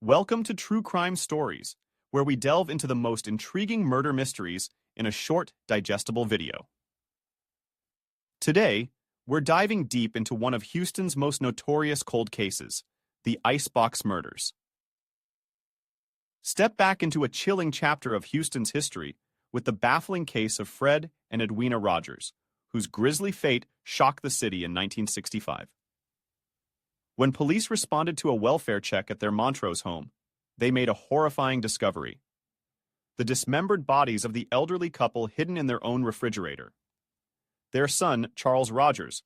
Welcome to True Crime Stories, where we delve into the most intriguing murder mysteries in a short, digestible video. Today, we're diving deep into one of Houston's most notorious cold cases, the Icebox Murders. Step back into a chilling chapter of Houston's history with the baffling case of Fred and Edwina Rogers, whose grisly fate shocked the city in 1965. When police responded to a welfare check at their Montrose home, they made a horrifying discovery: the dismembered bodies of the elderly couple hidden in their own refrigerator. Their son, Charles Rogers,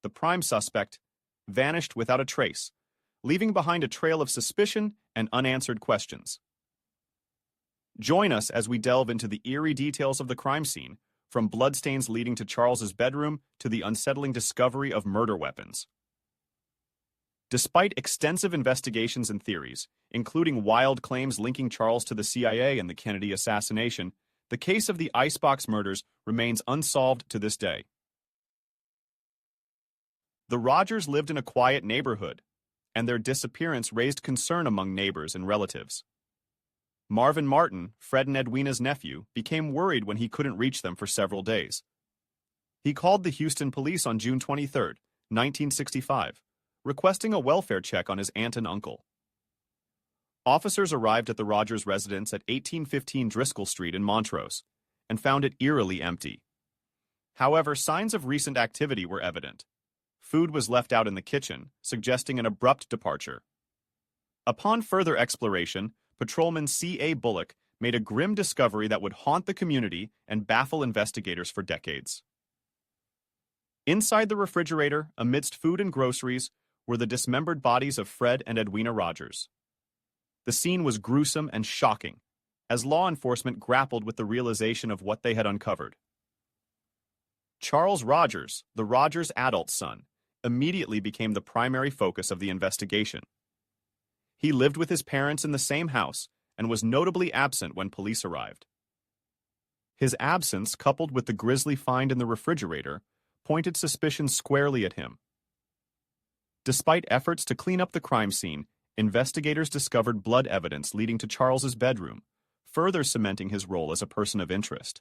the prime suspect, vanished without a trace, leaving behind a trail of suspicion and unanswered questions. Join us as we delve into the eerie details of the crime scene, from bloodstains leading to Charles's bedroom to the unsettling discovery of murder weapons. Despite extensive investigations and theories, including wild claims linking Charles to the CIA and the Kennedy assassination, the case of the Icebox Murders remains unsolved to this day. The Rogers lived in a quiet neighborhood, and their disappearance raised concern among neighbors and relatives. Marvin Martin, Fred and Edwina's nephew, became worried when he couldn't reach them for several days. He called the Houston police on June 23, 1965, requesting a welfare check on his aunt and uncle. Officers arrived at the Rogers residence at 1815 Driscoll Street in Montrose and found it eerily empty. However, signs of recent activity were evident. Food was left out in the kitchen, suggesting an abrupt departure. Upon further exploration, Patrolman C.A. Bullock made a grim discovery that would haunt the community and baffle investigators for decades. Inside the refrigerator, amidst food and groceries, were the dismembered bodies of Fred and Edwina Rogers. The scene was gruesome and shocking, as law enforcement grappled with the realization of what they had uncovered. Charles Rogers, the Rogers' adult son, immediately became the primary focus of the investigation. He lived with his parents in the same house and was notably absent when police arrived. His absence, coupled with the grisly find in the refrigerator, pointed suspicion squarely at him. Despite efforts to clean up the crime scene, investigators discovered blood evidence leading to Charles's bedroom, further cementing his role as a person of interest.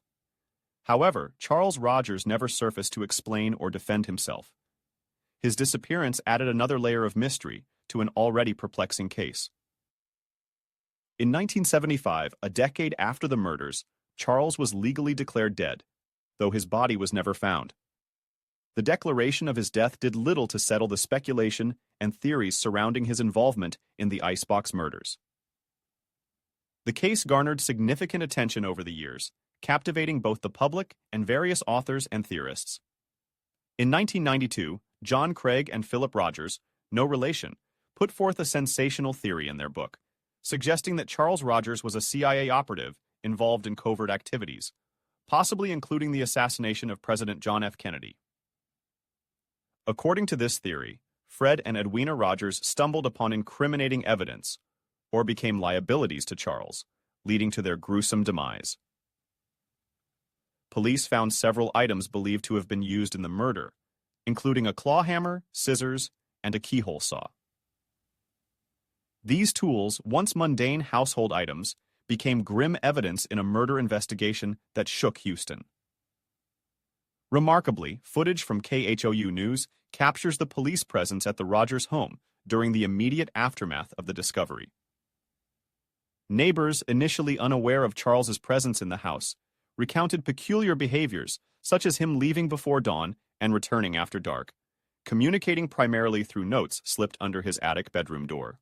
However, Charles Rogers never surfaced to explain or defend himself. His disappearance added another layer of mystery to an already perplexing case. In 1975, a decade after the murders, Charles was legally declared dead, though his body was never found. The declaration of his death did little to settle the speculation and theories surrounding his involvement in the Icebox Murders. The case garnered significant attention over the years, captivating both the public and various authors and theorists. In 1992, John Craig and Philip Rogers, no relation, put forth a sensational theory in their book, suggesting that Charles Rogers was a CIA operative involved in covert activities, possibly including the assassination of President John F. Kennedy. According to this theory, Fred and Edwina Rogers stumbled upon incriminating evidence, or became liabilities to Charles, leading to their gruesome demise. Police found several items believed to have been used in the murder, including a claw hammer, scissors, and a keyhole saw. These tools, once mundane household items, became grim evidence in a murder investigation that shook Houston. Remarkably, footage from KHOU News captures the police presence at the Rogers home during the immediate aftermath of the discovery. Neighbors, initially unaware of Charles's presence in the house, recounted peculiar behaviors, such as him leaving before dawn and returning after dark, communicating primarily through notes slipped under his attic bedroom door.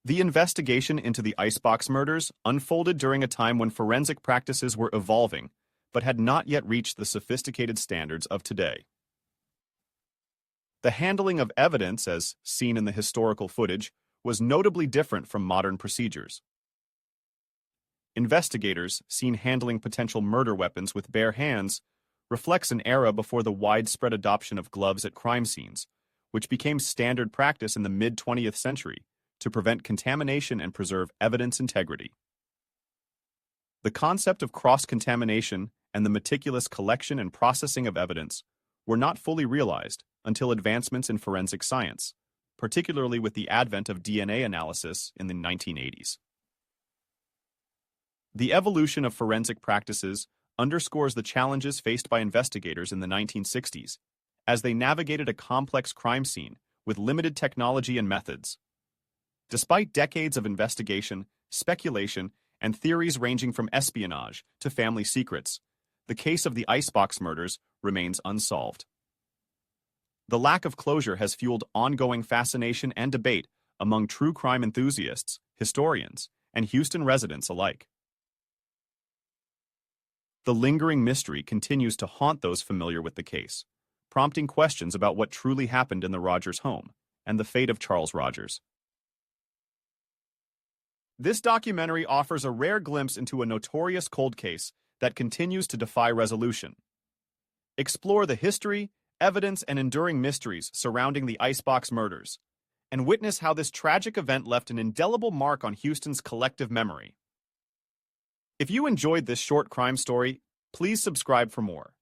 The investigation into the Icebox Murders unfolded during a time when forensic practices were evolving, but had not yet reached the sophisticated standards of today. The handling of evidence, as seen in the historical footage, was notably different from modern procedures. Investigators, seen handling potential murder weapons with bare hands, reflects an era before the widespread adoption of gloves at crime scenes, which became standard practice in the mid-20th century to prevent contamination and preserve evidence integrity. The concept of cross-contamination and the meticulous collection and processing of evidence were not fully realized until advancements in forensic science, particularly with the advent of DNA analysis in the 1980s. The evolution of forensic practices underscores the challenges faced by investigators in the 1960s as they navigated a complex crime scene with limited technology and methods. Despite decades of investigation, speculation, and theories ranging from espionage to family secrets, the case of the Icebox murders remains unsolved. The lack of closure has fueled ongoing fascination and debate among true crime enthusiasts, historians, and Houston residents alike. The lingering mystery continues to haunt those familiar with the case, prompting questions about what truly happened in the Rogers home and the fate of Charles Rogers. This documentary offers a rare glimpse into a notorious cold case that continues to defy resolution. Explore the history, evidence, and enduring mysteries surrounding the Icebox murders, and witness how this tragic event left an indelible mark on Houston's collective memory. If you enjoyed this short crime story, please subscribe for more.